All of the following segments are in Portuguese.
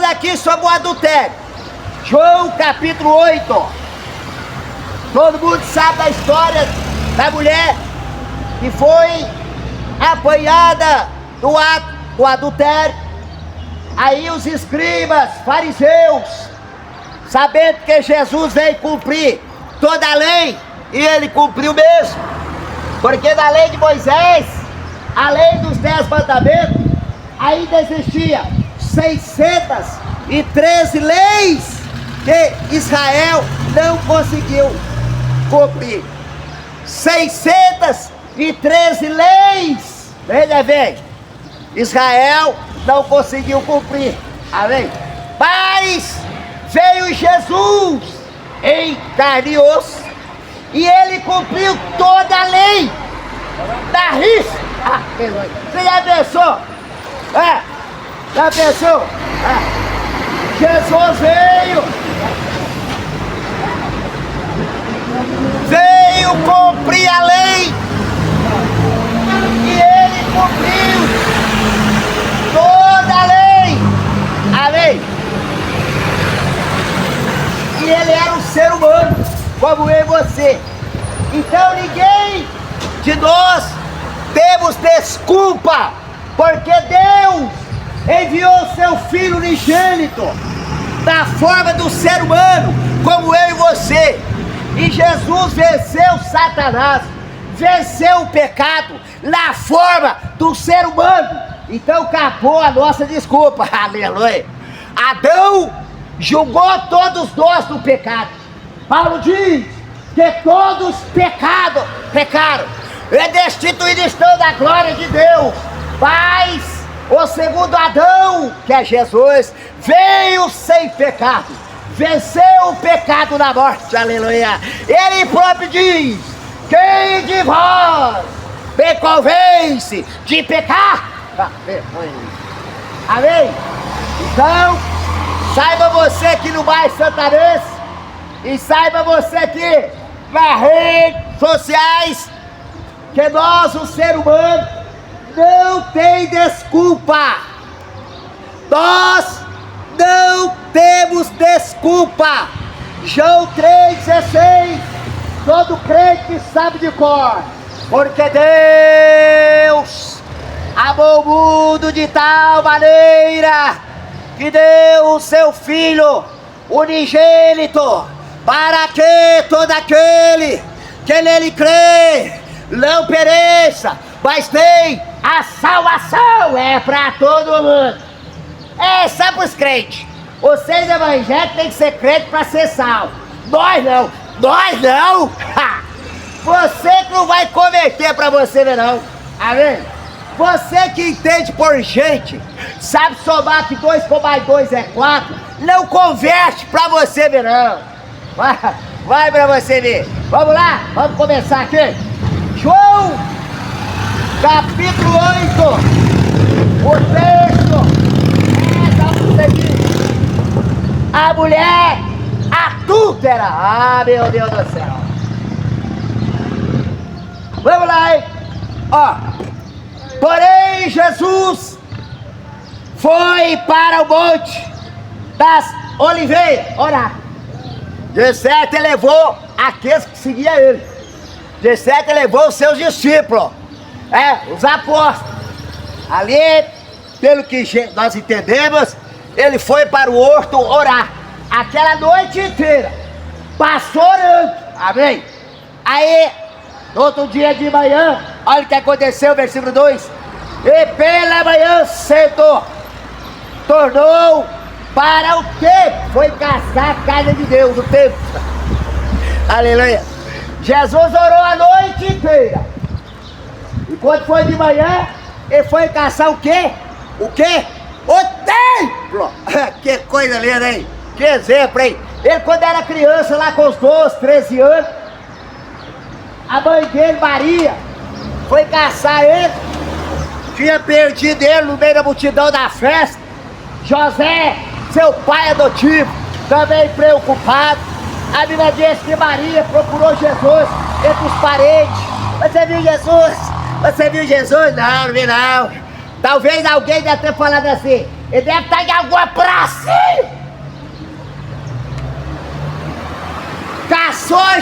aqui sobre o adultério. João capítulo 8. Todo mundo sabe da história da mulher que foi apanhada no ato do adultério. Aí os escribas, fariseus, sabendo que Jesus veio cumprir toda a lei, e ele cumpriu mesmo, porque na lei de Moisés, a lei dos 10 mandamentos, ainda existia 613 leis que Israel não conseguiu cumprir. 613 leis, veja bem, Israel não conseguiu cumprir, amém? Mas veio Jesus em carne e osso, e ele cumpriu toda a lei da risca. Você já pensou? Já pensou? Jesus veio cumprir a lei, e ele cumpriu toda a lei, amém? E ele era um ser humano, como eu e você. Então ninguém de nós temos desculpa, porque Deus enviou seu Filho unigênito na forma do ser humano, como eu e você. E Jesus venceu Satanás, venceu o pecado na forma do ser humano. Então acabou a nossa desculpa, aleluia. Adão julgou todos nós no pecado. Paulo diz que todos pecaram e destituídos estão da glória de Deus. Mas o segundo Adão, que é Jesus, veio sem pecado, venceu o pecado na morte, aleluia. Ele próprio diz: quem de vós me convence de pecar? Amém? Então, saiba você que no bairro Santarense, e saiba você que nas redes sociais, que nós, o ser humano, não tem desculpa. Nós não temos desculpa. João 3,16, todo crente sabe de cor. Porque Deus amou o mundo de tal maneira que deu o seu Filho unigênito, para que todo aquele que nele crê não pereça, mas tem a salvação. É para todo mundo. É só para os crentes. Vocês evangélicos têm que ser crente para ser salvo. Nós não. Você que não vai converter para você ver não. Amém? Você que entende por gente, sabe somar que 2 com mais 2 é 4, não converte para você ver não. Vai para você ver. Vamos lá? Vamos começar aqui. João capítulo 8, o texto é seguinte: a mulher adúltera. Ah, meu Deus do céu. Vamos lá, hein? Ó, porém Jesus foi para o monte das oliveiras orar. De certo ele levou aqueles que seguiam ele. De certo ele levou os seus discípulos, os apóstolos. Ali, pelo que nós entendemos, ele foi para o horto orar. Aquela noite inteira passou orando, amém? Aí, no outro dia de manhã, olha o que aconteceu, versículo 2: e pela manhã cedo tornou para o templo, foi caçar a casa de Deus, o templo. Aleluia. Jesus orou a noite inteira. E quando foi de manhã, ele foi caçar o quê? O quê? O templo! Que coisa linda, hein? Que exemplo, hein? Ele, quando era criança, lá com os 12, 13 anos, a mãe dele, Maria, foi caçar ele. Tinha perdido ele no meio da multidão da festa. José, seu pai adotivo, também preocupado. A Bíblia diz que Maria procurou Jesus entre os parentes. Você viu Jesus? Você viu Jesus? Não vi não. Talvez alguém deve ter falado assim: ele deve estar em alguma praça.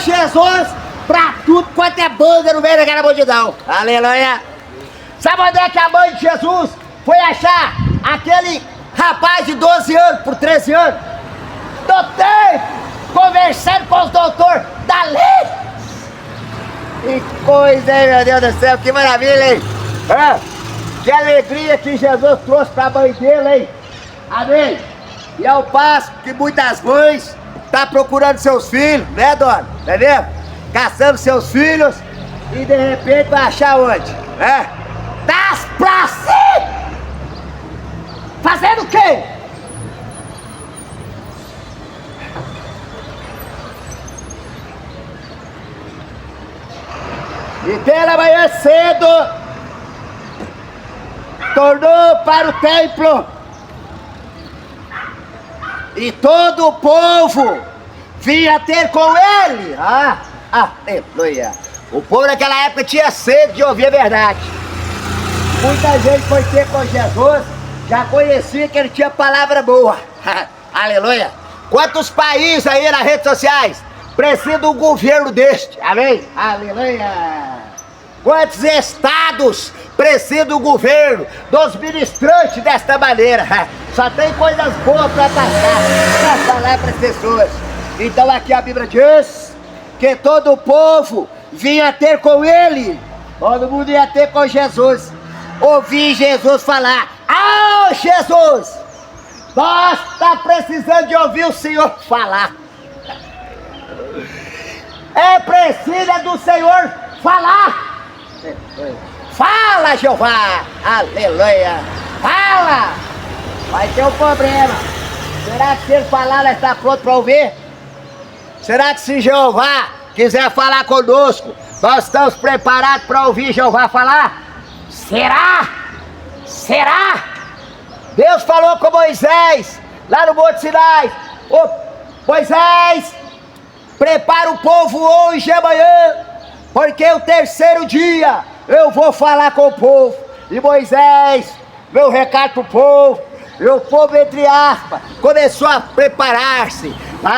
Jesus pra tudo quanto é banda no meio daquela multidão. Aleluia. Sabe onde é que a mãe de Jesus foi achar aquele rapaz de 12 anos por 13 anos? No tempo, conversando com os doutores da lei. Que coisa, hein, meu Deus do céu, que maravilha, hein? Que alegria que Jesus trouxe pra mãe dele, hein? Amém? E ao passo que muitas mães tá procurando seus filhos, né, dona? Tá vendo? Caçando seus filhos e de repente vai achar onde? Das pra si! Fazendo o quê? E pela manhã cedo tornou para o templo e todo o povo vinha ter com ele. Aleluia. O povo naquela época tinha sede de ouvir a verdade. Muita gente foi ter com Jesus, já conhecia que ele tinha palavra boa. Aleluia. Quantos países aí nas redes sociais precisam de um governo deste? Amém? Aleluia. Quantos estados precisam do governo, dos ministrantes desta maneira? Só tem coisas boas para falar para as pessoas. Então aqui a Bíblia diz que todo o povo vinha ter com ele. Todo mundo ia ter com Jesus. Ouvir Jesus falar: Jesus, nós estamos precisando de ouvir o Senhor falar. É preciso do Senhor falar. Fala, Jeová. Aleluia. Fala. Vai ter um problema. Será que se ele falar, nós está pronto para ouvir? Será que se Jeová quiser falar conosco, nós estamos preparados para ouvir Jeová falar? Será? Será? Deus falou com Moisés lá no Monte Sinai: Moisés, prepara o povo hoje e amanhã, porque o terceiro dia eu vou falar com o povo. E Moisés, meu recado para o povo, e o povo, entre aspas, começou a preparar-se.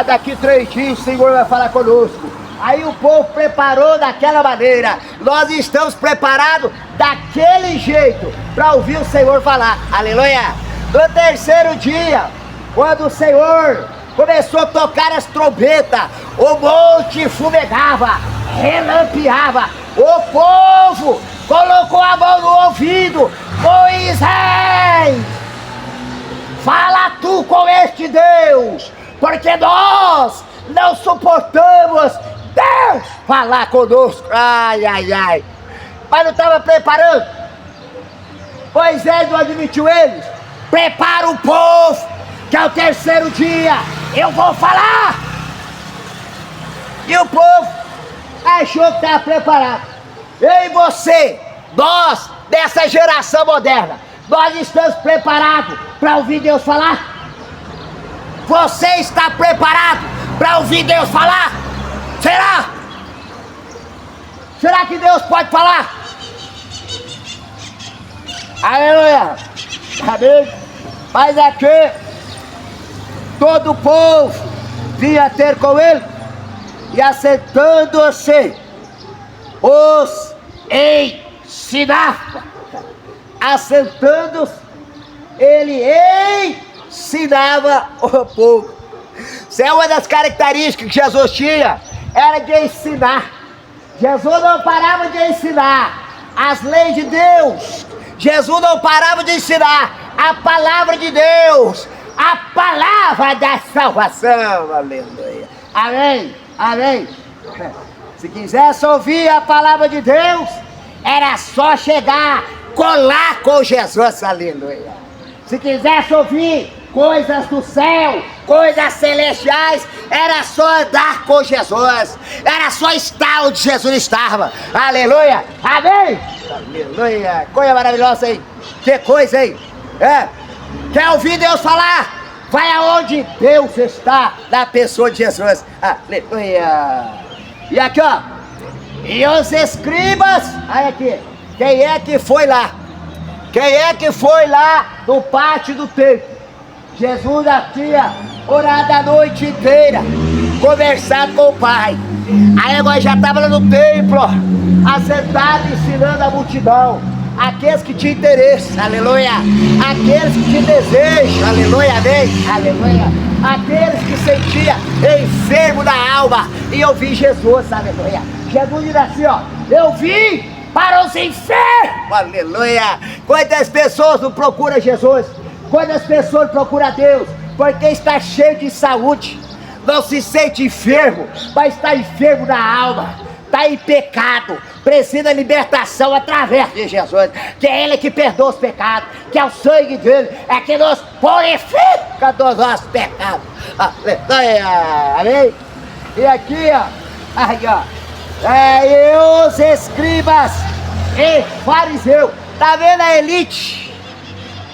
Daqui 3 dias o Senhor vai falar conosco. Aí o povo preparou daquela maneira. Nós estamos preparados daquele jeito para ouvir o Senhor falar. Aleluia. No terceiro dia, quando o Senhor começou a tocar as trombetas, o monte fumegava, relampeava. O povo colocou a mão no ouvido: Moisés, fala tu com este Deus, porque nós não suportamos Deus falar conosco. Ai, ai, ai. Mas não estava preparando. Moisés não admitiu eles. Prepara o povo, que é o terceiro dia eu vou falar. E o povo achou que estava preparado. Eu e você, nós dessa geração moderna, nós estamos preparados para ouvir Deus falar? Você está preparado para ouvir Deus falar? Será? Será que Deus pode falar? Aleluia! Amém? Mas aqui todo o povo vinha ter com ele, e assentando-se os ensinava. Assentando-se, ele ensinava o povo. Isso é uma das características que Jesus tinha, era de ensinar. Jesus não parava de ensinar as leis de Deus. Jesus não parava de ensinar a palavra de Deus, a palavra da salvação. Aleluia. Amém. Amém. Se quisesse ouvir a palavra de Deus, era só chegar, colar com Jesus. Aleluia. Se quisesse ouvir coisas do céu, coisas celestiais, era só andar com Jesus, era só estar onde Jesus estava. Aleluia. Amém. Aleluia. Coisa maravilhosa, hein? Que coisa, hein? Quer ouvir Deus falar? Vai aonde Deus está, na pessoa de Jesus. Aleluia. E aqui, ó. E os escribas, olha aqui. Quem é que foi lá? Quem é que foi lá no pátio do templo? Jesus já tinha orado a noite inteira. conversado com o Pai. Aí agora já estava lá no templo, assentado ensinando a multidão. Aqueles que tinham interesse, aleluia. Aqueles que tinham desejo, aleluia, amém, aleluia. Aqueles que sentiam enfermo da alma e eu vi Jesus, aleluia. Jesus diz assim, ó, eu vim para os enfermos, aleluia. Quantas pessoas não procuram Jesus? Quantas pessoas procuram Deus? Porque está cheio de saúde, não se sente enfermo, mas está enfermo da alma. Está em pecado, precisa de libertação através de Jesus, que é Ele que perdoa os pecados, que é o sangue dele, é que nos purifica dos nossos pecados. Amém? E aqui, ó, aí, ó, e os escribas e fariseus, tá vendo a elite?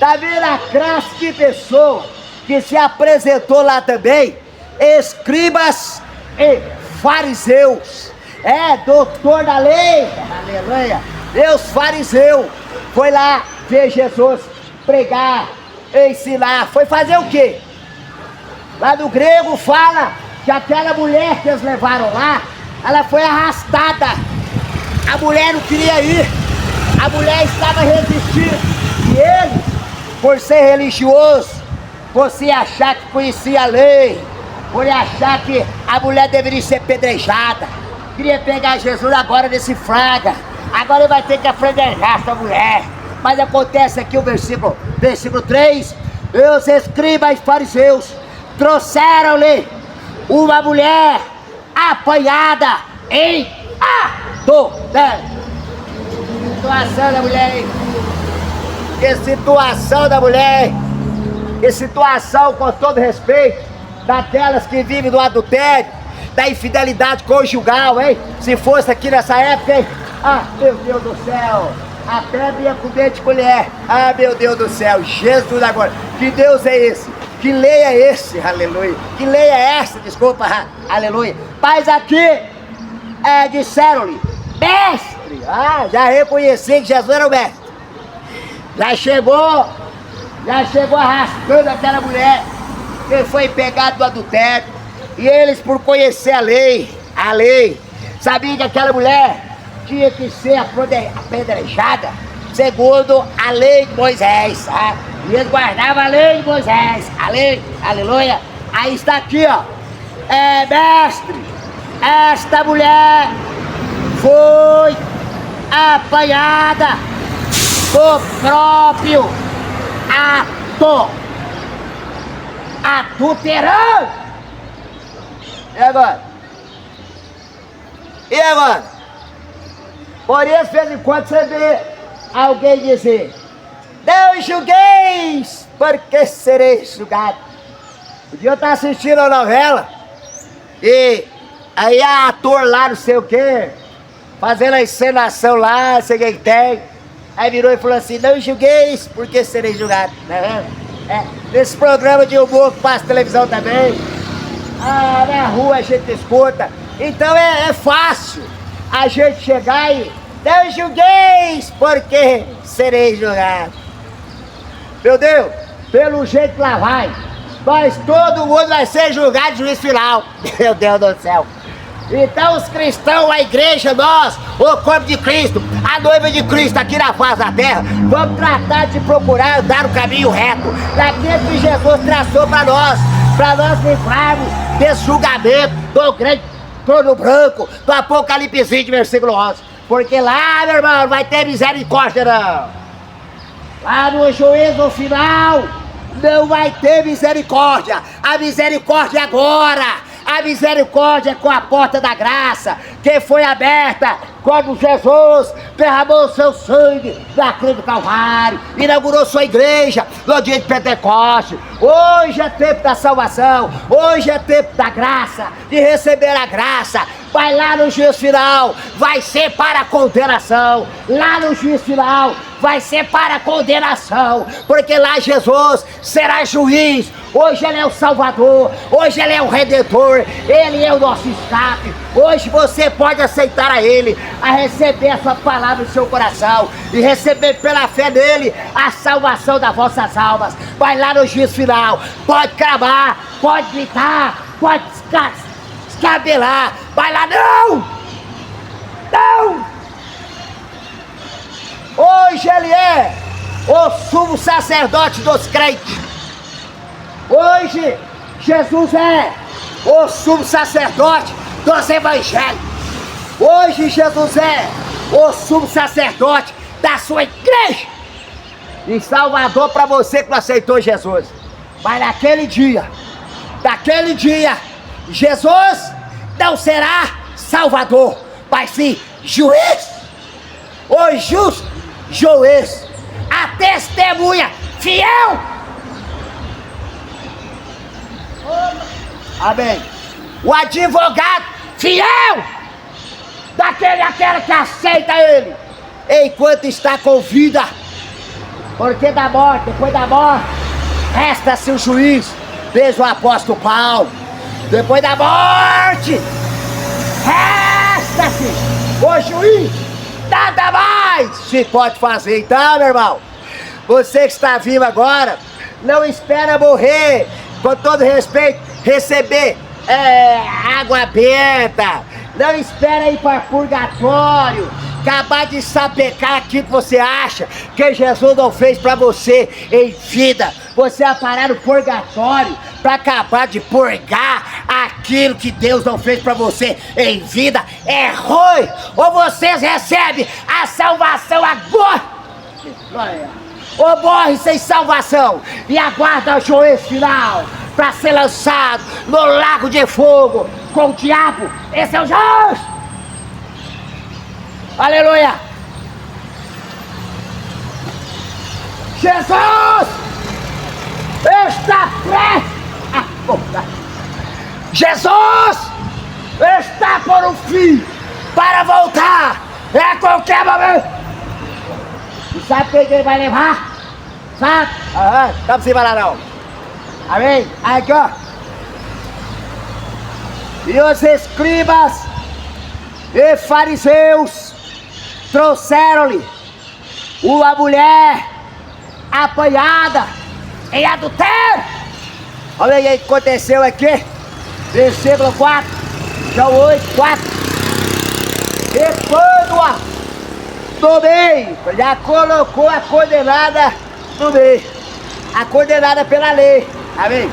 Tá vendo a classe de pessoa que se apresentou lá também? Escribas e fariseus. Doutor da lei, aleluia. Deus fariseu foi lá ver Jesus pregar, ensinar. Foi fazer o quê? Lá no grego fala que aquela mulher que eles levaram lá, ela foi arrastada. A mulher não queria ir, a mulher estava resistindo. E eles, por ser religioso, por se achar que conhecia a lei, por achar que a mulher deveria ser apedrejada, queria pegar Jesus agora nesse fraga. Agora ele vai ter que apedrejar essa mulher. Mas acontece aqui o versículo 3. Os escribas e fariseus trouxeram-lhe uma mulher apanhada em adultério. Situação da mulher, hein? Que situação da mulher, que situação, com todo respeito, daquelas que vivem do adultério, da infidelidade conjugal, hein? Se fosse aqui nessa época, hein? Ah, meu Deus do céu, até vinha com dente de colher. Ah, meu Deus do céu, Jesus agora, que Deus é esse? Que lei é esse? Aleluia. Que lei é essa? Desculpa, aleluia. Mas aqui, disseram-lhe, mestre. Ah, já reconheci que Jesus era o mestre. Já chegou arrastando aquela mulher que foi pegado do adultério. E eles, por conhecer a lei, sabiam que aquela mulher tinha que ser apedrejada segundo a lei de Moisés, tá? E eles guardavam a lei de Moisés, a lei, aleluia. Aí está aqui, ó, mestre, esta mulher foi apanhada do próprio ato, adulterando. E agora? Por isso, de vez em quando você vê alguém dizer, não julgueis, porque sereis julgados. Um dia eu estava assistindo a novela, e aí a ator lá, não sei o quê, fazendo a encenação lá, não sei quem tem, aí virou e falou assim, não julgueis, porque sereis julgados. Tá vendo? Nesse programa de humor que passa televisão também, na rua a gente escuta. Então é fácil a gente chegar e não julgueis, porque sereis julgados. Meu Deus, pelo jeito lá vai, mas todo mundo vai ser julgado de juízo final. Meu Deus do céu. Então os cristãos, a igreja, nós, o corpo de Cristo, a noiva de Cristo aqui na face da terra, vamos tratar de procurar andar o caminho reto, daquilo que Jesus traçou para nós livrarmos desse julgamento do grande trono branco, do Apocalipse 20, versículo 11. Porque lá, meu irmão, não vai ter misericórdia não. Lá no juízo final não vai ter misericórdia. A misericórdia é agora. A misericórdia é com a porta da graça, que foi aberta quando Jesus derramou seu sangue na cruz do Calvário, inaugurou sua igreja no dia de Pentecostes. Hoje é tempo da salvação, hoje é tempo da graça, de receber a graça. Vai lá no juízo final, vai ser para a condenação. Lá no juízo final vai ser para a condenação, porque lá Jesus será juiz. Hoje Ele é o Salvador, hoje Ele é o Redentor, Ele é o nosso escape. Hoje você pode aceitar a Ele, a receber a sua palavra no seu coração e receber pela fé nele a salvação das vossas almas. Vai lá no juízo final, pode clamar, pode gritar, pode descabelar. Vai lá, não! Não! Hoje ele é o sumo sacerdote dos crentes. Hoje Jesus é o sumo sacerdote dos evangelhos. Hoje Jesus é o sumo sacerdote da sua igreja. Em Salvador, para você que não aceitou Jesus. Mas naquele dia, Jesus não será Salvador, mas sim juiz. O justo juiz, a testemunha fiel. Amém. O advogado fiel daquela que aceita ele enquanto está com vida. Porque depois da morte, resta-se o juiz. Veja o apóstolo Paulo. Depois da morte, resta-se o juiz. Nada mais se pode fazer. Então, meu irmão, você que está vivo agora, não espera morrer, com todo respeito, receber água benta. Não espera ir para purgatório, acabar de sapecar aquilo que você acha que Jesus não fez para você em vida. Você vai parar no purgatório para acabar de purgar aquilo que Deus não fez para você em vida. É ruim. Ou vocês recebem a salvação agora, ou morre sem salvação e aguarda o juízo final para ser lançado no lago de fogo com o diabo. Esse é o justo. Aleluia. Jesus está prestes a voltar. Jesus está por um fim para voltar. É qualquer momento. E sabe quem ele vai levar? Sabe? Não precisa lá não. Amém? Aqui, ó. E os escribas e fariseus trouxeram-lhe uma mulher apanhada em adultério. Olha aí o que aconteceu aqui. Versículo 4. João 8, 4. E quando-a no meio, já colocou a condenada no meio. A condenada pela lei. Amém?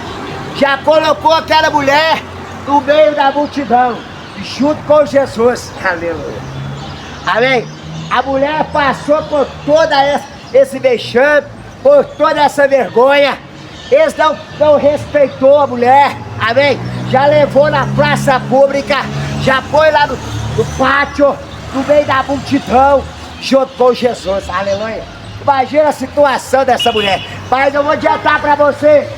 Já colocou aquela mulher no meio da multidão, junto com Jesus. Aleluia. Amém? A mulher passou por toda esse vexame, por toda essa vergonha. Eles não respeitou a mulher. Amém? Já levou na praça pública, já foi lá no pátio, no meio da multidão, junto com Jesus. Aleluia. Imagina a situação dessa mulher. Mas eu vou adiantar pra você.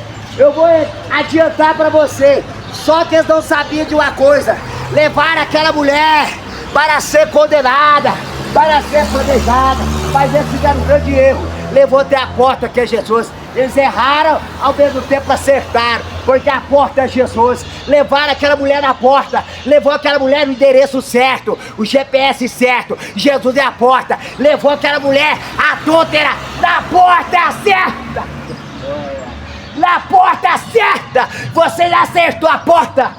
Só que eles não sabiam de uma coisa. Levaram aquela mulher para ser condenada, para ser planejada. Mas eles fizeram um grande erro. Levou até a porta que é Jesus. Eles erraram, ao mesmo tempo acertaram, porque a porta é Jesus. Levaram aquela mulher na porta, levou aquela mulher no endereço certo, o GPS certo. Jesus é a porta. Levou aquela mulher adúltera na porta certa. Na porta certa. Você já acertou a porta.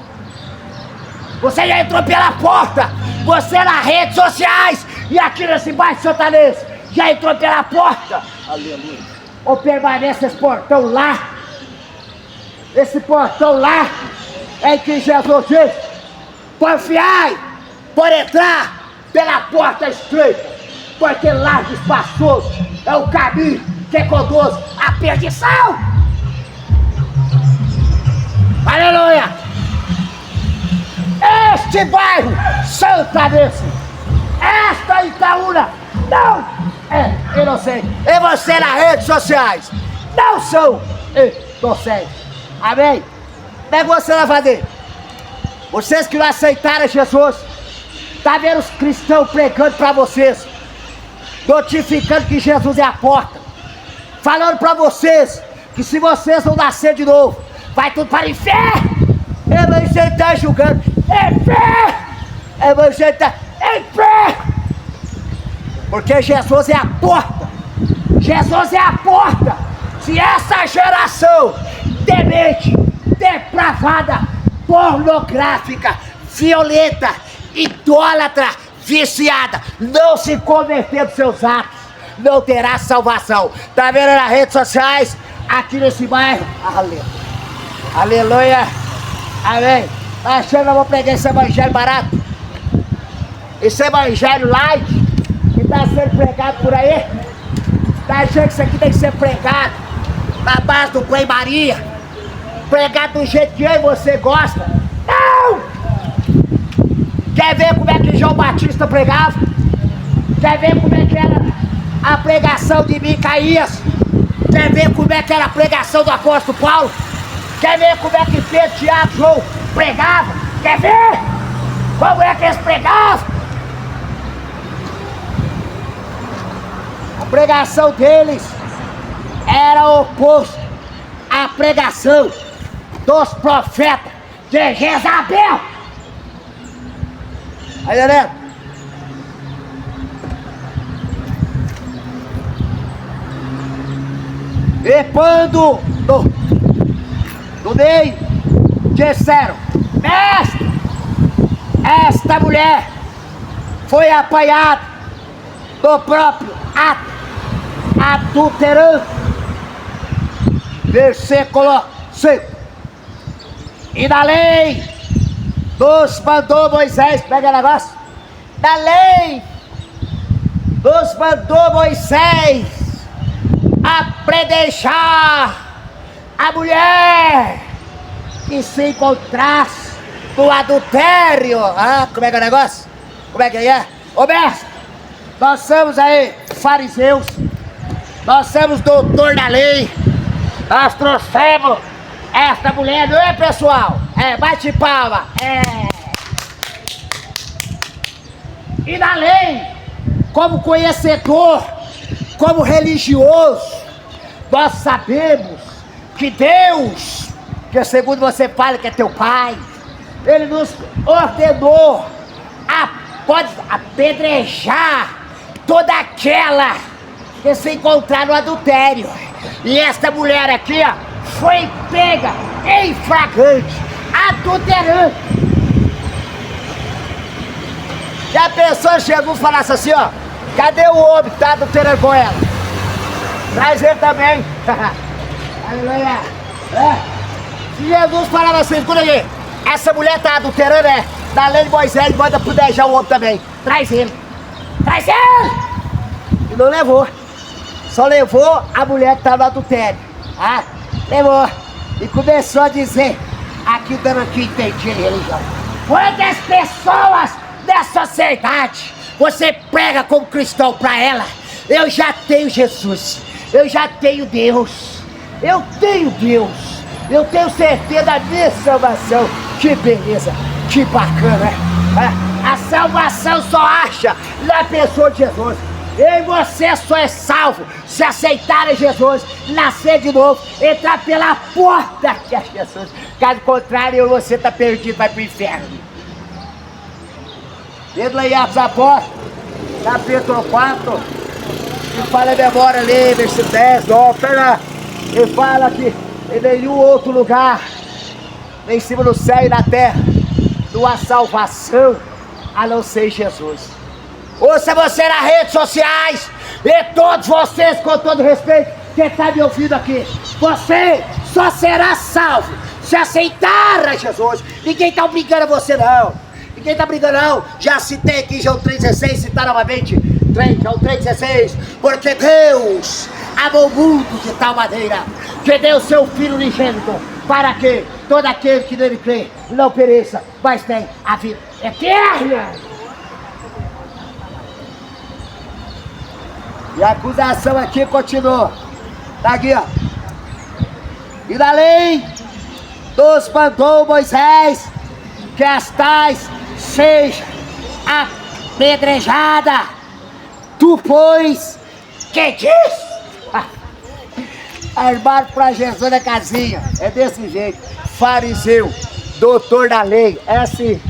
Você já entrou pela porta. Você nas redes sociais e aqui nesse bairro Santanês já entrou pela porta. Aleluia. Ou permanece esse portão lá. Esse portão lá é que Jesus diz: confiai por entrar pela porta estreita, porque largo e espaçoso é o caminho que conduz à perdição. Aleluia! Este bairro Santanense, esta Itaúna, não é inocente. E você nas redes sociais não são inocentes. Amém? Como é que você vai fazer? Vocês que não aceitaram Jesus, tá vendo os cristãos pregando pra vocês, notificando que Jesus é a porta, falando pra vocês que se vocês não nascer de novo, vai tudo para o inferno. Evangelho tá julgando. Inferno! Evangelho tá inferno! Porque Jesus é a porta. Jesus é a porta. Se essa geração demente, depravada, pornográfica, violenta, idólatra, viciada, não se converter dos seus atos, não terá salvação. Tá vendo nas redes sociais, aqui nesse bairro? Aleluia. Aleluia. Amém. Tá achando que eu vou pregar esse evangelho barato? Esse evangelho light que tá sendo pregado por aí? Tá achando que isso aqui tem que ser pregado na base do banho-maria? Pregado do jeito que eu e você gosta? Não! Quer ver como é que João Batista pregava? Quer ver como é que era a pregação de Micaías? Quer ver como é que era a pregação do apóstolo Paulo? Quer ver como é que Pedro, Tiago, João pregavam? Quer ver como é que eles pregavam? A pregação deles era oposta à pregação dos profetas de Jezabel. Aí, galera. E quando do meio disseram: mestre, esta mulher foi apanhada do próprio ato adulterando. Versículo 5. E da lei nos mandou Moisés, pega o negócio, da lei nos mandou Moisés apedrejar a mulher que se encontrasse no adultério. Ah, como é que é o negócio? Como é que é? Ô mestre, nós somos aí fariseus, nós somos doutor da lei, nós trouxemos esta mulher, não é, pessoal? É, bate palma, é. E na lei, como conhecedor, como religioso, nós sabemos que Deus, que segundo você fala que é teu pai, ele nos ordenou pode apedrejar toda aquela que se encontrar no adultério. E esta mulher aqui, ó, foi pega em flagrante, adulterando. E a pessoa chegou e falasse assim, ó: cadê o homem que tá adulterando com ela? Traz ele também. Aleluia. Se Jesus falava assim, escuta aí, essa mulher tá adulterando, da lei de Moisés, manda apedrejar o homem também. Traz ele. Traz ele! E não levou. Só levou a mulher que tá no adultério. Ah, levou. E começou a dizer, aqui dando aqui entendi a religião: quantas pessoas da sociedade você prega como cristão pra ela? Eu já tenho Jesus, eu já tenho Deus, eu tenho Deus, eu tenho certeza da minha salvação. Que beleza, que bacana, a salvação só acha na pessoa de Jesus. Eu e você só é salvo se aceitar Jesus, nascer de novo, entrar pela porta que é Jesus. Caso contrário, eu e você tá perdido, vai pro inferno. Pedro aí, Atos Apóstolos, capítulo 4, e fala a memória ali, versículo 10, ele fala que em nenhum outro lugar, nem em cima do céu e na terra, não há salvação a não ser Jesus. Ouça você nas redes sociais, e todos vocês, com todo respeito, que está me ouvindo aqui, você só será salvo se aceitar a Jesus. Ninguém está obrigando você, não. Ninguém está brigando, não. Já citei aqui João 3,16, citar novamente João 3,16. Porque Deus amou o mundo de tal maneira que deu seu Filho unigênito, para que todo aquele que nele crê não pereça, mas tenha a vida eterna. E a acusação aqui continua. Tá aqui, ó. E da lei nos mandou Moisés que as tais seja apedrejada. Tu, pois, que diz? Armado pra Jesus na casinha. É desse jeito. Fariseu, doutor da lei. É assim.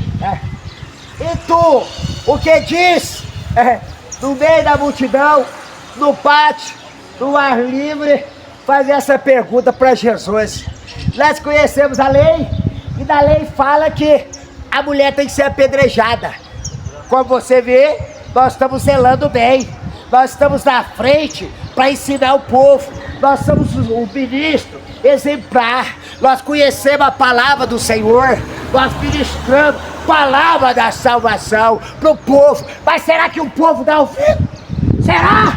E tu, o que diz? No meio da multidão, no pátio, no ar livre, fazer essa pergunta para Jesus. Nós conhecemos a lei, e da lei fala que a mulher tem que ser apedrejada. Como você vê, nós estamos zelando bem. Nós estamos na frente para ensinar o povo. Nós somos o ministro exemplar. Nós conhecemos a palavra do Senhor. Nós ministramos a palavra da salvação para o povo. Mas será que o povo dá ouvido? Será?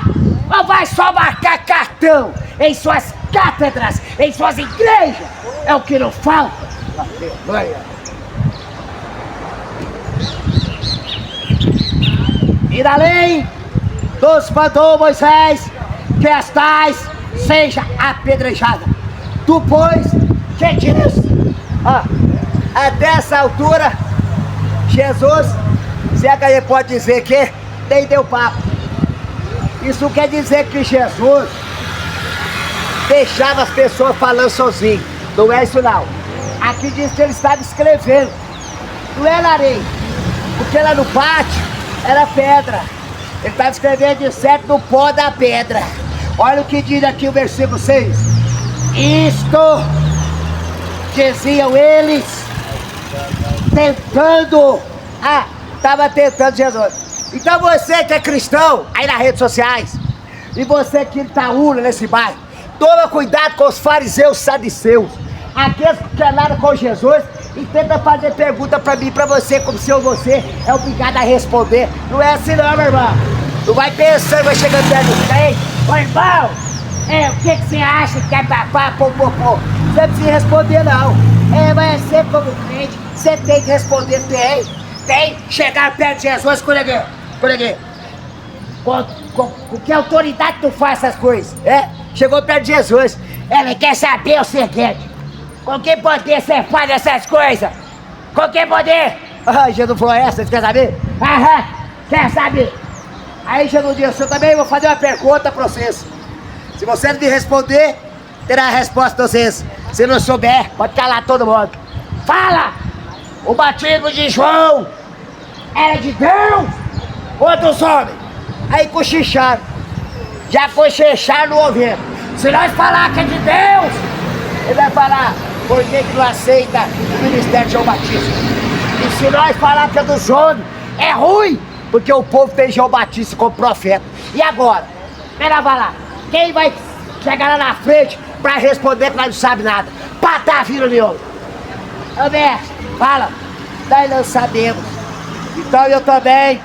Ou vai só marcar cartão em suas cátedras, em suas igrejas? É o que não falta. E da lei nos mandou Moisés que as tais seja apedrejada. Tu, pois, que diz? Até essa altura, Jesus, se é que ele pode dizer que nem deu papo. Isso quer dizer que Jesus deixava as pessoas falando sozinho. Não é isso não. Aqui diz que ele estava escrevendo. Não era areia, porque lá no pátio era pedra. Ele estava escrevendo de certo no pó da pedra. Olha o que diz aqui o versículo 6. Isto diziam eles, tentando. Estava tentando Jesus. Então você que é cristão, aí nas redes sociais, e você que está urna nesse bairro, toma cuidado com os fariseus saduceus, aqueles que querem nada com Jesus e tenta fazer pergunta para mim, para você, como se você é obrigado a responder. Não é assim não, meu irmão. Não vai pensando, vai chegando perto de você. Ô irmão, o que você acha que é papá, popopô? Você não precisa responder não. Mas você como crente, você tem que responder, tem. Chegar perto de Jesus, por aqui. Com que autoridade tu faz essas coisas? Chegou perto de Jesus. Ele quer saber o seguinte: com que poder você faz essas coisas? Com que poder? Jesus falou essa, você quer saber? Quer saber? Aí Jesus disse: eu também vou fazer uma pergunta para vocês. Se você não me responder, terá a resposta de vocês. Se não souber, pode calar todo mundo. Fala! O batismo de João era de Deus ou dos homens? Aí cochicharam. Já cochicharam no ouvido. Se nós falar que é de Deus, ele vai falar: por que não aceita o ministério de João Batista? E se nós falar que é dos homens, é ruim, porque o povo tem João Batista como profeta. E agora? Ela vai lá. Quem vai chegar lá na frente para responder que nós não sabe nada? Patá, filho meu. Ô mestre, fala. Nós não sabemos. Então eu também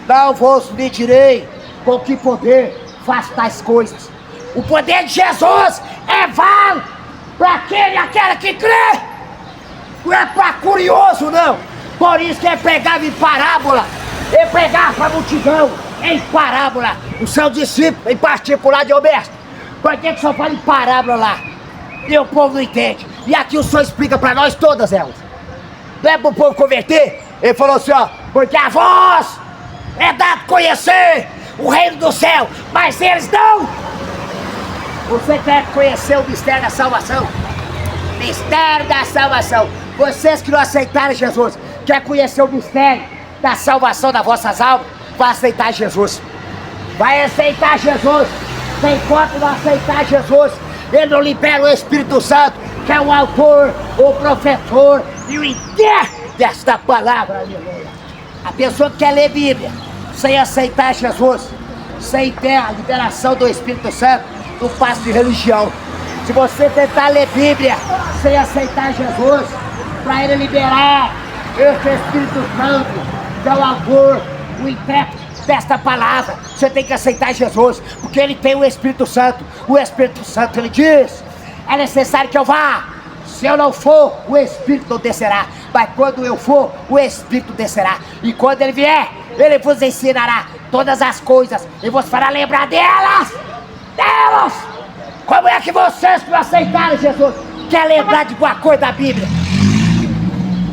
não vos mentirei com que poder faço tais coisas. O poder de Jesus é válido para aquele e aquela que crê. Não é para curioso não. Por isso que ele pregava em parábola. Ele pregava para a multidão em parábola. O seu discípulo em particular de mestre. Por que só fala em parábola lá? E o povo não entende. E aqui o senhor explica para nós todas elas. Não é para o povo converter? Ele falou assim, porque a vós é dado conhecer o reino do céu, mas eles não. Você quer conhecer o mistério da salvação? Mistério da salvação. Vocês que não aceitaram Jesus, quer conhecer o mistério da salvação das vossas almas? Vai aceitar Jesus. Vai aceitar Jesus. Enquanto não aceitar Jesus, ele não libera o Espírito Santo, que é o autor, o professor e o intérprete desta palavra. Aleluia. A pessoa que quer ler Bíblia sem aceitar Jesus, sem ter a liberação do Espírito Santo, não passa de religião. Se você tentar ler Bíblia sem aceitar Jesus, para ele liberar esse Espírito Santo, que é o autor, o intérprete desta palavra, você tem que aceitar Jesus, porque ele tem o Espírito Santo. O Espírito Santo, ele diz: é necessário que eu vá. Se eu não for, o Espírito não descerá. Mas quando eu for, o Espírito descerá. E quando ele vier, ele vos ensinará todas as coisas e vos fará lembrar delas. Como é que vocês que não aceitaram Jesus querem lembrar de alguma coisa da Bíblia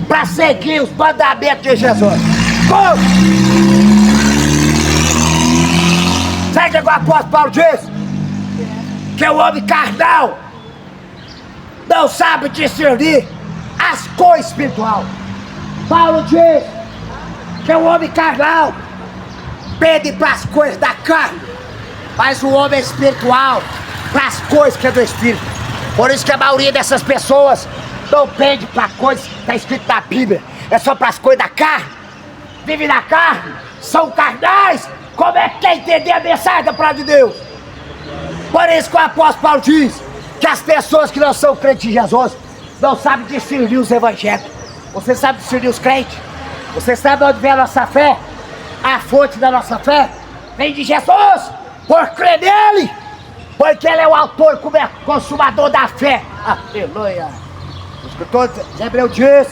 para seguir os mandamentos de Jesus? Como? Sabe o que o apóstolo Paulo diz? Que o homem carnal não sabe discernir as coisas espirituais. Paulo diz que o homem carnal pede para as coisas da carne, mas o homem espiritual para as coisas que é do Espírito. Por isso que a maioria dessas pessoas não pede para coisas que está escrito na Bíblia. é só para as coisas da carne, vivem na carne, são carnais. Como é que quer entender a mensagem da palavra de Deus? Por isso que o apóstolo Paulo diz que as pessoas que não são crentes em Jesus não sabem discernir os evangélicos. Você sabe discernir os crentes? Você sabe onde vem a nossa fé? A fonte da nossa fé vem de Jesus, por crer nele, porque ele é o autor, consumador da fé. Aleluia. O escritor de Hebreu diz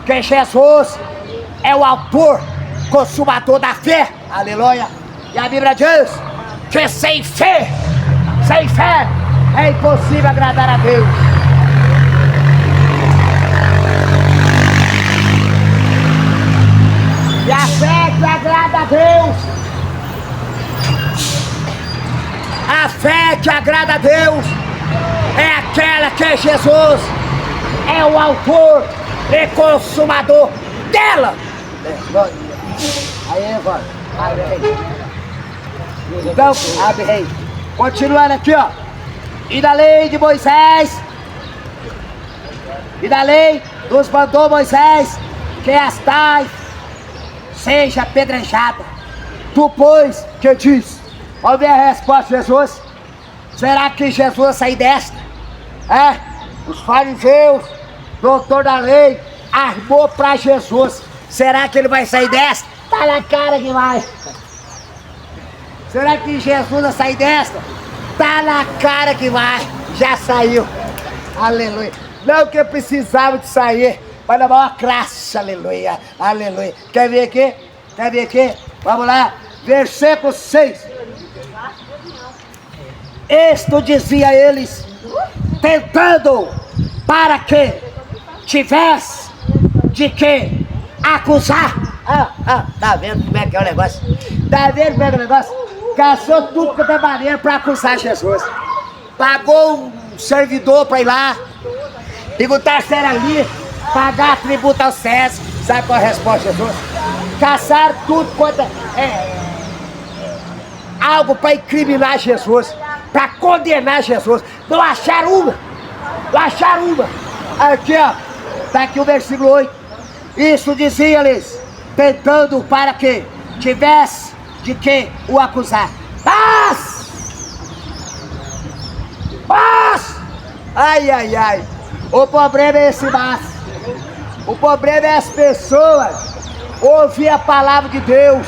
que Jesus é o autor, consumador da fé. Aleluia. E a Bíblia diz que sem fé é impossível agradar a Deus. E a fé que agrada a Deus, a fé que agrada a Deus é aquela que Jesus é o autor e consumador dela. Aí, vai. Abre aí. Então, abre aí. Continuando aqui, ó. E da lei de Moisés, e da lei nos mandou Moisés que as tais seja apedrejada. Tu, pois, que diz? Vamos ver a resposta de Jesus. Será que Jesus vai sair desta? Os fariseus, doutor da lei, armou para Jesus. Será que ele vai sair desta? Tá na cara que vai. Será que Jesus vai sair desta? Tá na cara que vai. Já saiu. Aleluia. Não que eu precisava de sair, mas na maior classe. Aleluia. Aleluia. Quer ver aqui? Quer ver aqui? Vamos lá. Versículo 6. Isto dizia eles, tentando para que tivesse de que acusar. Tá vendo como é que é o negócio? Tá vendo como é que é o negócio? Caçou tudo que tem maneira para acusar Jesus. Pagou um servidor para ir lá, perguntar se era ali, pagar tributo ao César. Sabe qual é a resposta, Jesus? Caçaram tudo quanto algo para incriminar Jesus, para condenar Jesus. Não acharam uma. Não acharam uma. Aqui, ó. Tá aqui o versículo 8. Isso dizia-lhes, tentando para que tivesse de que o acusar. Paz! Paz! Ai, ai, ai. O problema é esse mas. O problema é as pessoas ouvir a palavra de Deus,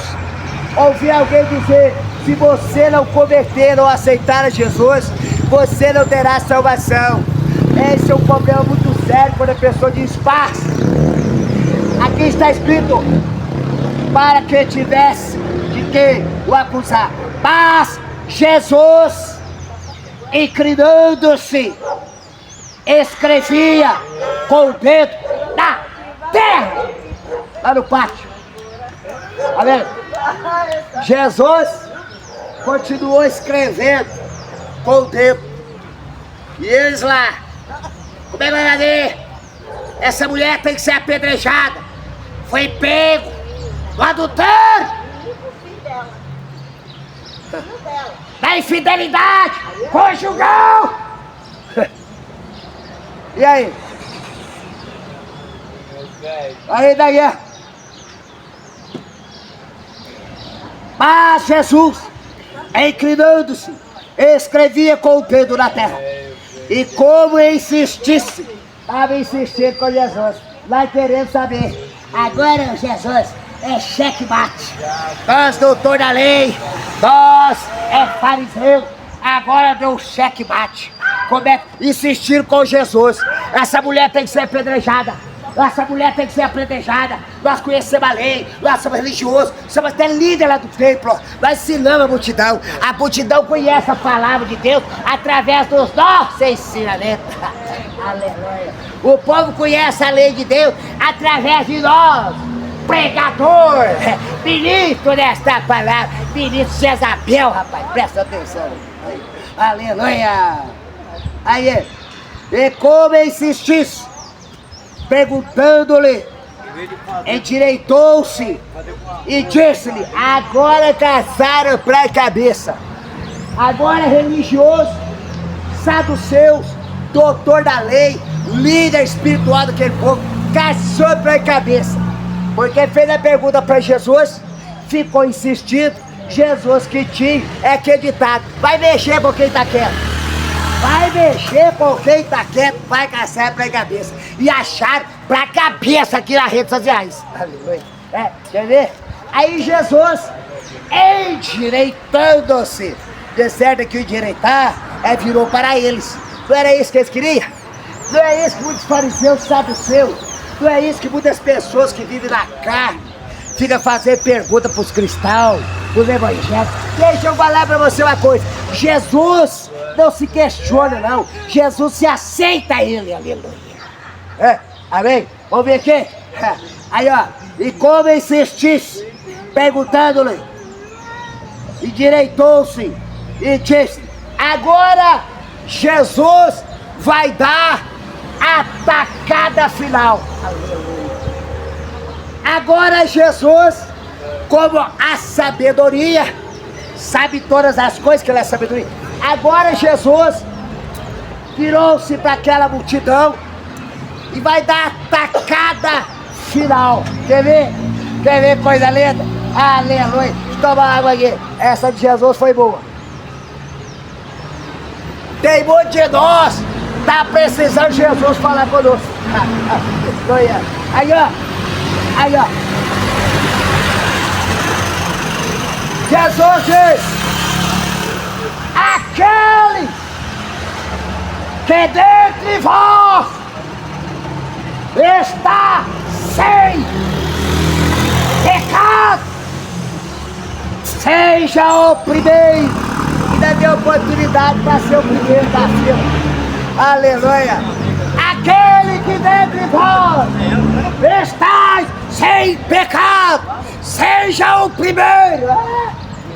ouvir alguém dizer, se você não converter ou aceitar a Jesus, você não terá salvação. Esse é um problema muito sério quando a pessoa diz paz. Aqui está escrito, para que tivesse de que o acusar. Mas Jesus, inclinando-se, escrevia com o dedo na terra, lá no pátio. Tá vendo? Jesus continuou escrevendo com o dedo. E eles lá, como é que vai fazer? Essa mulher tem que ser apedrejada. Foi pego no adultério, da infidelidade conjugal. E aí? Aí daí. Mas Jesus, inclinando-se, escrevia com o dedo na terra. E como insistisse, estava insistindo com Jesus, vai querendo saber. Agora, Jesus, é checkmate. Nós, doutor da lei, nós é fariseu, agora deu checkmate. Como é que insistiram com Jesus? Essa mulher tem que ser apedrejada. Essa mulher tem que ser apedrejada. Nós conhecemos a lei, nós somos religiosos, somos até líder lá do templo. Nós ensinamos a multidão. A multidão conhece a palavra de Deus através dos nossos ensinamentos. Aleluia. O povo conhece a lei de Deus através de nós, pregador, ministro desta palavra, ministro Jezabel, rapaz, presta atenção. Aleluia. Aí, e como insistisse, perguntando-lhe, endireitou-se e disse-lhe, agora caçaram para a cabeça. Agora religioso, saduceus, doutor da lei, líder espiritual daquele povo, ficar sobre a cabeça. Porque fez a pergunta para Jesus, ficou insistindo, Jesus que tinha é acreditado. Vai mexer com quem tá quieto. Vai mexer com quem tá quieto, vai caçar pra cabeça. E acharam pra cabeça aqui nas redes sociais. Aleluia. Quer ver? Aí Jesus, endireitando-se, de certo que o endireitar virou para eles. Não era isso que eles queriam? Não é isso que muitos fariseus saduceus, não é isso que muitas pessoas que vivem na carne ficam fazendo pergunta pros cristãos, pros evangélicos. Deixa eu falar pra você uma coisa, Jesus não se questiona não, Jesus se aceita ele, aleluia. Amém? Vamos ver aqui? Aí ó, e como insistisse, perguntando-lhe, endireitou-se e disse, agora Jesus vai dar a tacada final. Agora Jesus, como a sabedoria, sabe todas as coisas que ele é sabedoria. Agora Jesus virou-se para aquela multidão e vai dar a tacada final. Quer ver? Quer ver coisa linda? Aleluia. Toma água aqui. Essa de Jesus foi boa. Tem muito de nós tá precisando de Jesus falar conosco. Aí ó. Aí ó. Jesus diz, aquele que dentre vós está sem pecado, seja o primeiro. Ainda deu oportunidade para ser o primeiro da fila. Aleluia. Aquele que dentre vós está sem pecado, seja o primeiro.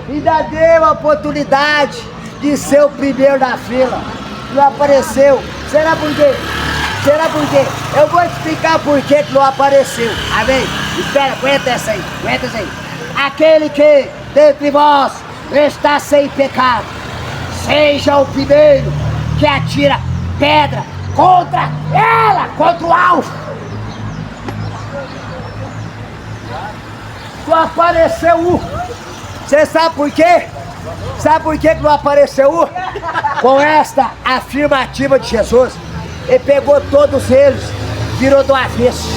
Ainda deu a oportunidade de ser o primeiro da fila. Não apareceu. Será por quê? Será por quê? Eu vou explicar por que não apareceu. Amém? Espera, aguenta essa aí. Aguenta essa aí. Aquele que dentre vós está sem pecado, seja o primeiro que atira pedra contra ela, contra o alvo. Não apareceu um. Você sabe por quê? Sabe por que não apareceu um? Com esta afirmativa de Jesus, ele pegou todos eles, virou do avesso.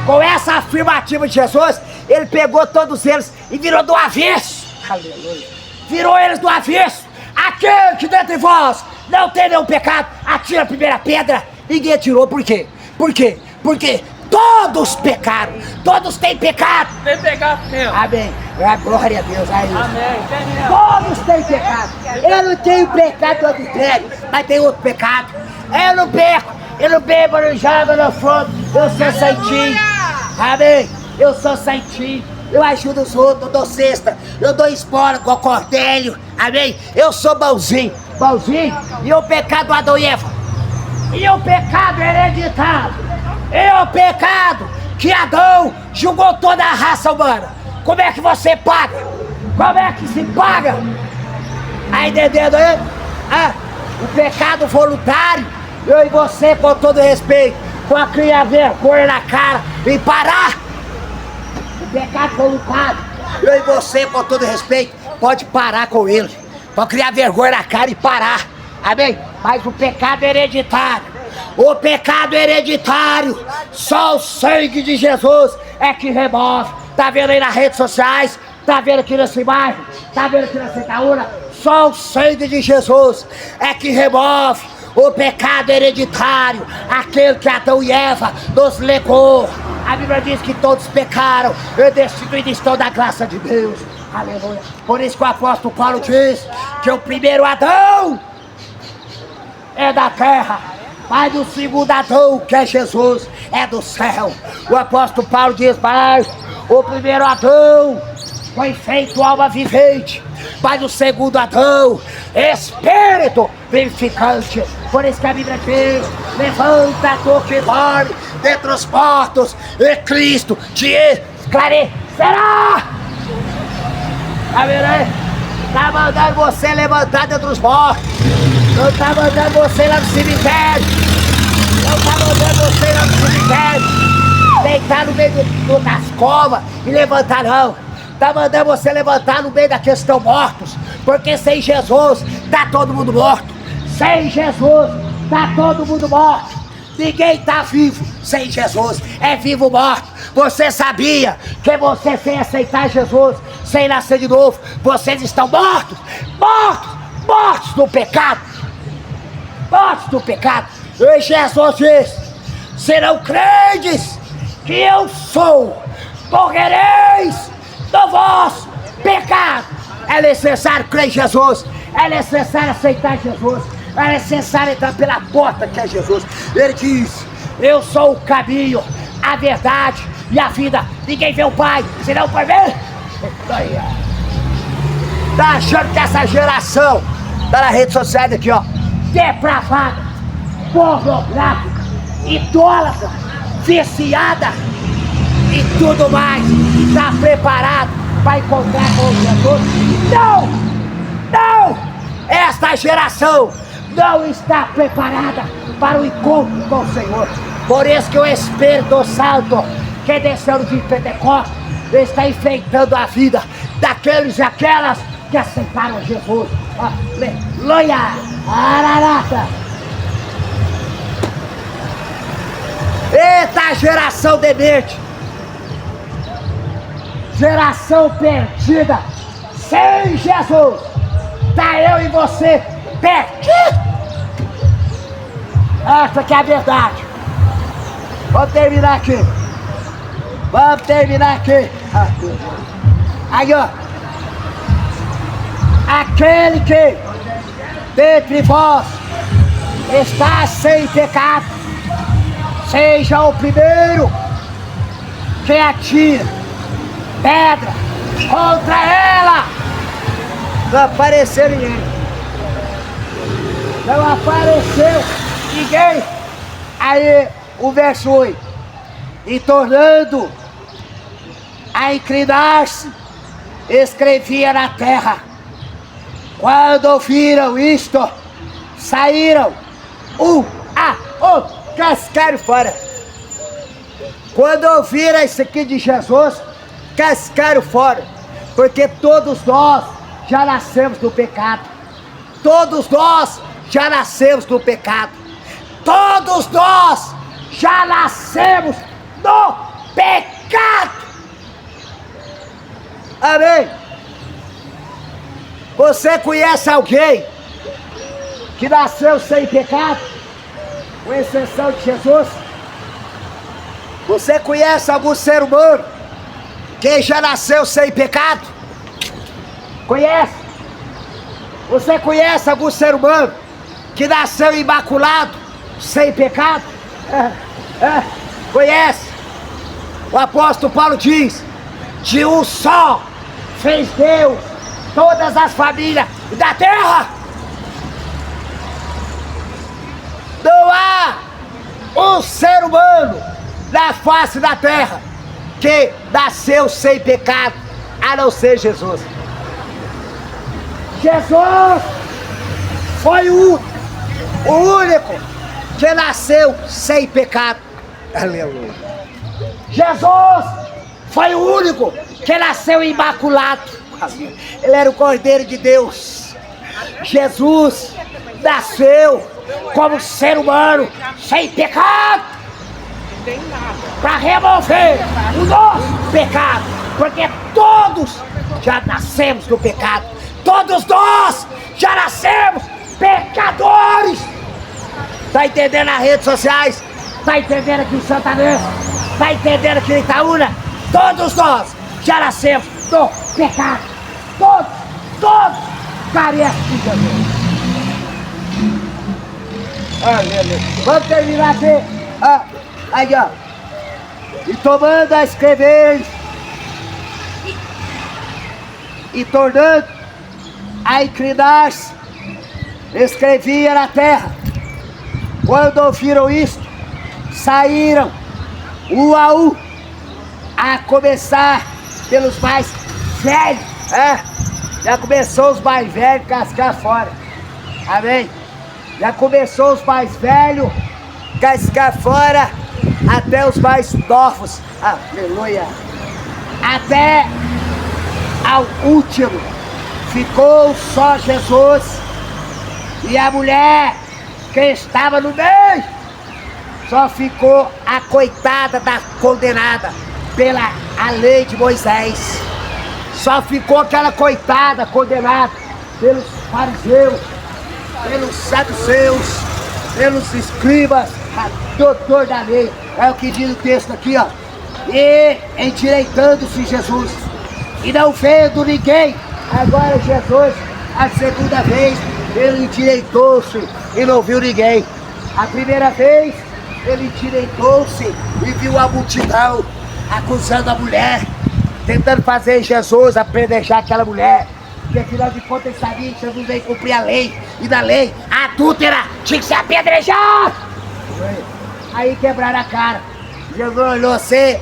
Com essa afirmativa de Jesus, ele pegou todos eles e virou do avesso. Aleluia. Virou eles do avesso. Aquele que dentre vós não tem nenhum pecado, atira a primeira pedra. Ninguém atirou, por quê? Por quê? Porque todos pecaram, todos têm pecado. Tem pecado mesmo. Amém. Glória a Deus. Aí. Amém. Todos têm pecado. Eu não tenho pecado do adultério, mas tem outro pecado. Eu não peco, eu não bebo, eu não jogo, eu não fumo. Eu sou santinho. Amém. Eu sou santinho. Eu ajudo os outros, eu dou cesta, eu dou esmola com o Cordélio, amém? Eu sou bonzinho, bonzinho, e o pecado do Adão e Eva, e o pecado hereditário, e o pecado que Adão julgou toda a raça humana. Como é que você paga? Como é que se paga? Tá entendendo aí? O pecado voluntário, eu e você, com todo respeito, com criar vergonha na cara e parar. Pecado voluntário, eu e você, com todo respeito, pode parar com ele, pode criar vergonha na cara e parar, amém? Mas o pecado hereditário, só o sangue de Jesus é que remove. Tá vendo aí nas redes sociais, tá vendo aqui nessa imagem, tá vendo aqui nessa Itaúna? Só o sangue de Jesus é que remove o pecado hereditário, aquele que Adão e Eva nos legou. A Bíblia diz que todos pecaram e destituídos estão da graça de Deus. Aleluia. Por isso que o apóstolo Paulo diz que o primeiro Adão é da terra, mas o segundo Adão, que é Jesus, é do céu. O apóstolo Paulo diz mais, o primeiro Adão foi feito alma vivente, mas o segundo Adão, espírito vivificante. Por isso que a Bíblia diz, levanta tu que dorme dentre os mortos, e Cristo te esclarecerá. Tá vendo aí? Tá mandando você levantar dentre os mortos, não tá mandando você lá no cemitério, não tá mandando você lá no fundo das covas e levantar não. Tá mandando você levantar no meio daqueles que estão mortos. Porque sem Jesus tá todo mundo morto. Sem Jesus tá todo mundo morto. Ninguém tá vivo sem Jesus. É vivo ou morto. Você sabia que você sem aceitar Jesus, sem nascer de novo, vocês estão mortos. Mortos. Mortos do pecado. Mortos do pecado. E Jesus diz: serão crentes que eu sou, morrereis do vosso pecado. É necessário crer em Jesus. É necessário aceitar Jesus. É necessário entrar pela porta que é Jesus. Ele diz: eu sou o caminho, a verdade e a vida. Ninguém vê o Pai senão por mim. Tá achando que essa geração tá na rede social aqui, ó, depravada, pornográfica, idólatra, viciada e tudo mais, tá preparado para encontrar com Jesus? Não! Não! Esta geração não está preparada para o encontro com o Senhor. Por isso que o Espírito Santo, que desceu de Pentecostes, está enfeitando a vida daqueles e aquelas que aceitaram Jesus. Aleluia! Ararata! Eita geração demente! Geração perdida! Sem Jesus! Tá eu e você perdido! Essa que é a verdade! Vamos terminar aqui! Vamos terminar aqui! Aí, ó! Aquele que dentre vós está sem pecado, seja o primeiro que atira pedra contra ela. Não apareceu ninguém. Não apareceu ninguém. Aí o verso 8: e tornando a inclinar-se, escrevia na terra. Quando ouviram isto, saíram um a outro, cascaram fora. Quando ouviram isso aqui de Jesus, cascaram fora. Porque todos nós já nascemos do pecado. Todos nós já nascemos do pecado. Todos nós já nascemos do pecado. Amém? Você conhece alguém que nasceu sem pecado, com exceção de Jesus? Você conhece algum ser humano que já nasceu sem pecado? Conhece? Você conhece algum ser humano que nasceu imaculado, sem pecado? Conhece? O apóstolo Paulo diz: de um só fez Deus todas as famílias da terra. Não há um ser humano na face da terra que nasceu sem pecado, a não ser Jesus. Jesus foi o único que nasceu sem pecado. Aleluia. Jesus foi o único que nasceu imaculado. Ele era o Cordeiro de Deus. Jesus nasceu como ser humano sem pecado, para remover o nosso pecado, porque todos já nascemos do pecado. Todos nós já nascemos pecadores. Tá entendendo nas redes sociais? Tá entendendo aqui em Santa Mesa? Tá entendendo aqui em Itaúna? Todos nós já nascemos do pecado. Todos carecem de Jesus. Aleluia. Vamos terminar aqui. Aí, ó. E tomando a escrever e tornando a inclinar-se, escrevia na terra. Quando ouviram isto, saíram um a um, a começar pelos mais velhos. Já começou os mais velhos cascar fora. Amém? Já começou os mais velhos cascar fora até os mais novos, aleluia, até ao último, ficou só Jesus e a mulher que estava no meio. Só ficou a coitada da condenada pela a lei de Moisés. Só ficou aquela coitada condenada pelos fariseus, pelos saduceus, pelos escribas, doutor da lei. É o que diz o texto aqui, ó. E endireitando-se Jesus, e não vendo ninguém. Agora Jesus, a segunda vez, ele endireitou-se e não viu ninguém. A primeira vez, ele endireitou-se e viu a multidão acusando a mulher, tentando fazer Jesus apedrejar aquela mulher. Porque afinal de contas ele sabia que Jesus veio cumprir a lei. E da lei, a adúltera tinha que ser apedrejada. Aí quebraram a cara. Jesus olhou assim,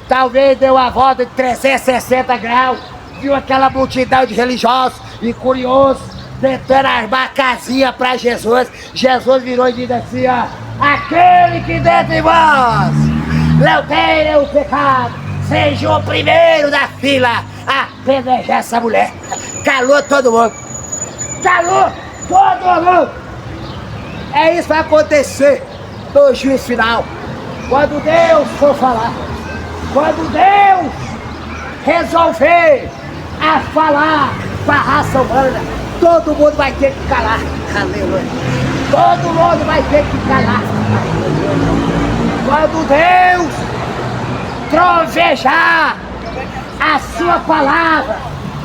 talvez deu a volta de 360 graus. Viu aquela multidão de religiosos e curiosos tentando armar casinha pra Jesus. Jesus virou e disse assim, ó: aquele que dentre vós não tem nenhum pecado, seja o primeiro da fila a apedrejar essa mulher. Calou todo mundo. Calou todo mundo. É isso que vai acontecer no juízo final. Quando Deus for falar, quando Deus resolver a falar com a raça humana, todo mundo vai ter que calar. Aleluia. Todo mundo vai ter que calar. Quando Deus trovejar a sua palavra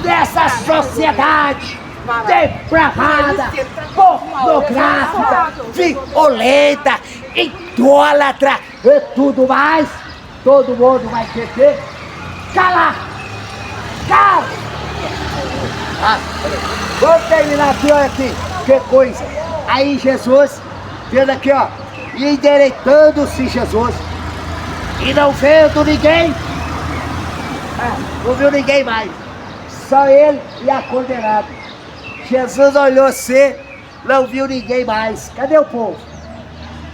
nessa sociedade depravada, pornográfica, violenta, idólatra e tudo mais, todo mundo vai ter que calar. Cala! Vamos terminar aqui, olha aqui, que coisa. Aí Jesus, vendo aqui, ó, e endireitando-se Jesus, e não vendo ninguém, não viu ninguém mais, só ele e a condenada. Jesus olhou assim, não viu ninguém mais. Cadê o povo?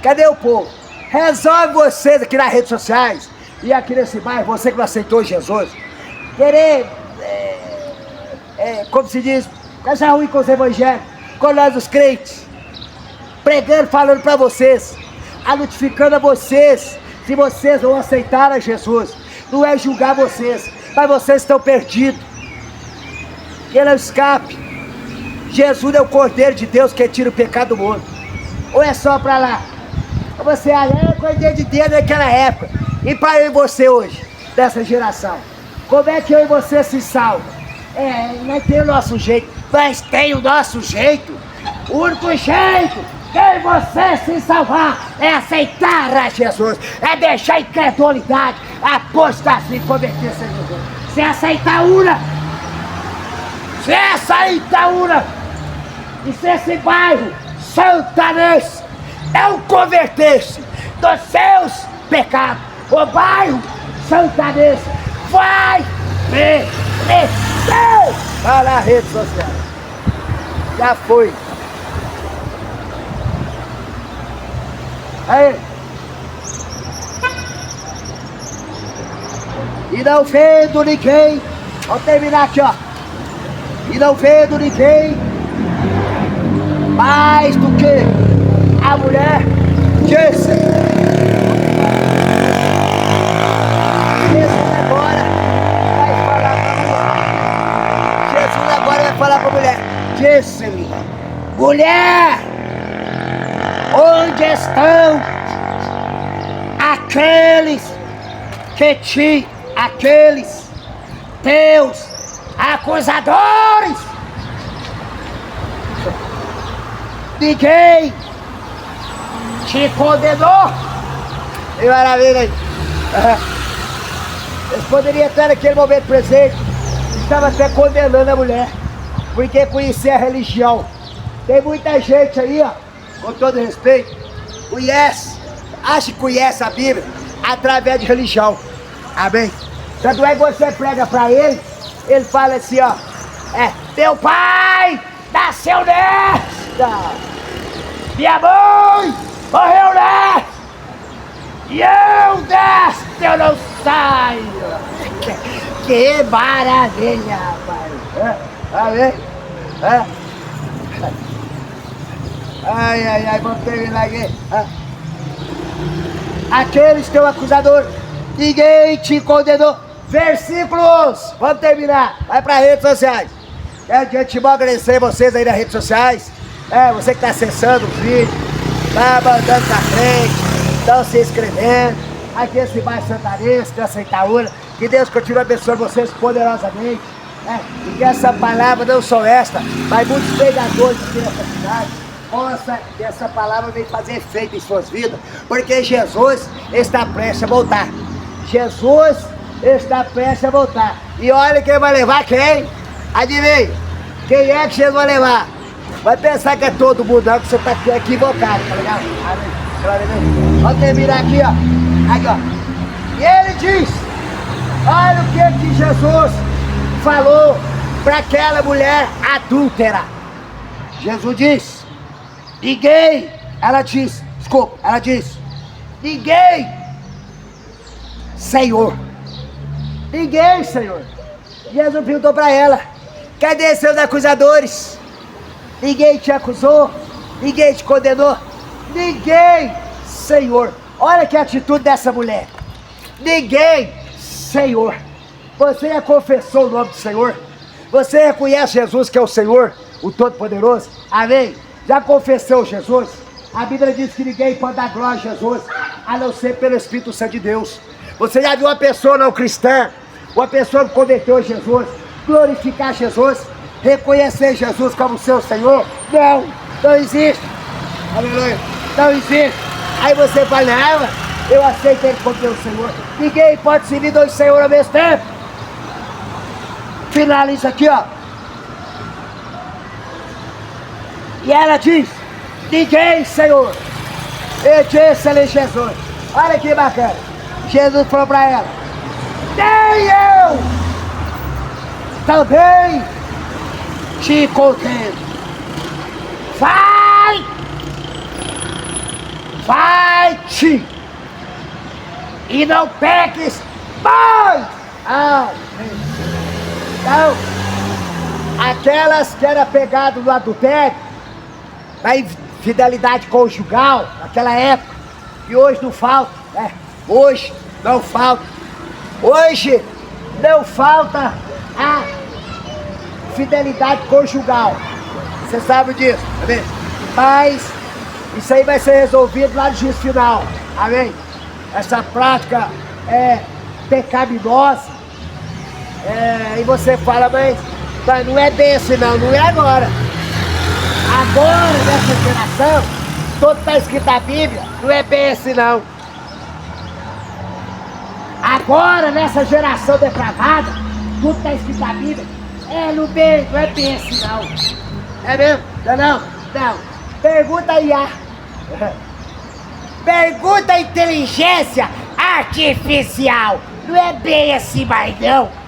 Cadê o povo? Resolve vocês aqui nas redes sociais e aqui nesse bairro, você que não aceitou Jesus, querer, como se diz, achar ruim com os evangélicos, com nós os crentes, pregando, falando para vocês, notificando a vocês, se vocês não aceitaram Jesus. Não é julgar vocês, mas vocês estão perdidos. Que não escape. Jesus é o Cordeiro de Deus que tira o pecado do mundo. Ou é só para lá? Você é o Cordeiro de Deus naquela época. E para eu e você hoje, dessa geração, como é que eu e você se salva? Nós temos o nosso jeito, mas tem o nosso jeito. O único jeito de você se salvar é aceitar a Jesus, é deixar a incredulidade, a apostasia e converter-se a Jesus. Se aceitar una, se aceitar una, e se esse bairro santanense não converter-se dos seus pecados, o bairro santanense vai perecer. Vai na rede social. Já foi. Aí. E não vendo ninguém. Vamos terminar aqui, ó. E não vendo ninguém mais do que a mulher disse. Jesus agora vai falar para a mulher. Disse-lhe: mulher, onde estão aqueles teus acusadores? Ninguém te condenou? E maravilha aí. Eles poderiam estar naquele momento presente, estava até condenando a mulher, porque conhecia a religião. Tem muita gente aí, ó, com todo respeito, acha que conhece a Bíblia através de religião. Amém? Tanto é que você prega pra ele, ele fala assim, ó, teu pai nasceu nesta, minha mãe morreu nesta, E eu desta eu não saio. Que maravilha, rapaz. Amém? Ai, vamos terminar aqui. Aqueles que é o acusador, ninguém te condenou. Versículos. Vamos terminar. Vai para redes sociais. Quero de antemão agradecer vocês aí nas redes sociais. Você que está acessando os vídeos, tá mandando pra frente, estão se inscrevendo. Aqui esse bairro Santarense, essa Itaúna. Que Deus continue abençoando vocês poderosamente. E que essa palavra não só esta, mas muitos pregadores aqui nessa cidade, possa que essa palavra venha fazer efeito em suas vidas, porque Jesus está prestes a voltar. Jesus está prestes a voltar. E olha quem vai levar quem? Adivinha? Quem é que Jesus vai levar? Vai pensar que é todo mundo, não, que você está equivocado, tá ligado? Vamos terminar aqui, ó. Aqui, ó. E ele diz, olha o que Jesus falou para aquela mulher adúltera. Jesus diz, ela diz, ninguém, Senhor. Ninguém, Senhor. Jesus perguntou para ela, cadê seus acusadores? Ninguém te acusou? Ninguém te condenou? Ninguém, Senhor. Olha que atitude dessa mulher. Ninguém, Senhor. Você já confessou o nome do Senhor? Você reconhece Jesus que é o Senhor, o Todo-Poderoso? Amém? Já confessou Jesus? A Bíblia diz que ninguém pode dar glória a Jesus, a não ser pelo Espírito Santo de Deus. Você já viu uma pessoa não cristã, uma pessoa que converteu a Jesus, glorificar Jesus, reconhecer Jesus como seu Senhor? Não existe. Aleluia. Não existe. Aí você fala, não, eu aceito Ele como meu Senhor. Ninguém pode servir dois Senhores ao mesmo tempo. Finaliza aqui, ó. E ela diz, ninguém, Senhor. Eu disse ali Jesus. Olha que bacana. Jesus falou para ela, nem eu também te condeno. Vai-te e não peques mais. Então, aquelas que eram pegadas no adultério, na infidelidade conjugal, naquela época, que hoje não falta, né? Hoje não falta. Hoje não falta a fidelidade conjugal. Você sabe disso, amém? Mas isso aí vai ser resolvido lá no juízo final, amém? Essa prática é pecaminosa. E você fala, mas não é desse não é agora. Agora, nessa geração, todo está escrito na Bíblia, não é bem assim não. Agora, nessa geração depravada, tudo está escrito na Bíblia, não é bem assim não. É mesmo? Não. Pergunta aí, pergunta a inteligência artificial, não é bem assim mais não.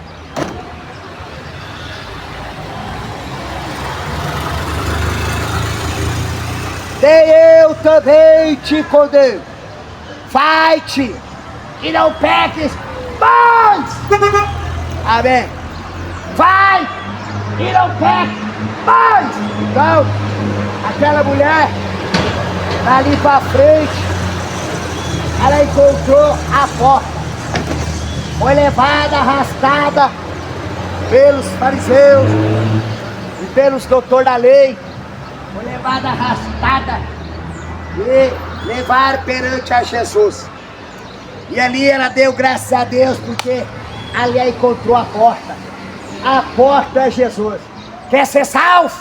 Nem eu também te condeno. Vai-te e não peques mais. Amém. Vai e não peques mais. Então, aquela mulher, ali pra frente, ela encontrou a porta. Foi levada, arrastada pelos fariseus e pelos doutores da lei. Foi levada, arrastada e levaram perante a Jesus. E ali ela deu graças a Deus, porque ali ela encontrou a porta. A porta é Jesus. Quer ser salvo?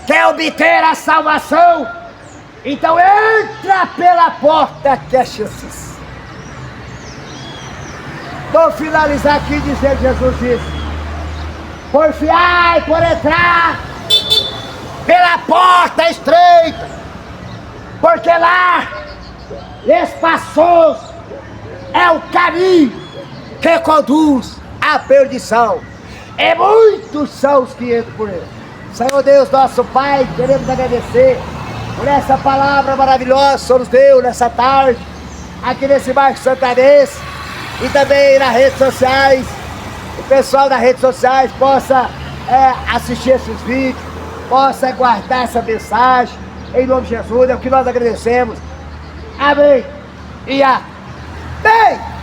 Quer obter a salvação? Então entra pela porta que é Jesus. Vou finalizar aqui dizendo Jesus disse: porfiai por entrar pela porta estreita, porque lá espaçoso é o caminho que conduz à perdição, e muitos são os que entram por ele. Senhor Deus, nosso Pai, queremos agradecer por essa palavra maravilhosa que o Senhor nos deu nessa tarde, aqui nesse bairro santanense e também nas redes sociais. O pessoal das redes sociais possa assistir esses vídeos, possa guardar essa mensagem, em nome de Jesus, é o que nós agradecemos. Amém. E amém.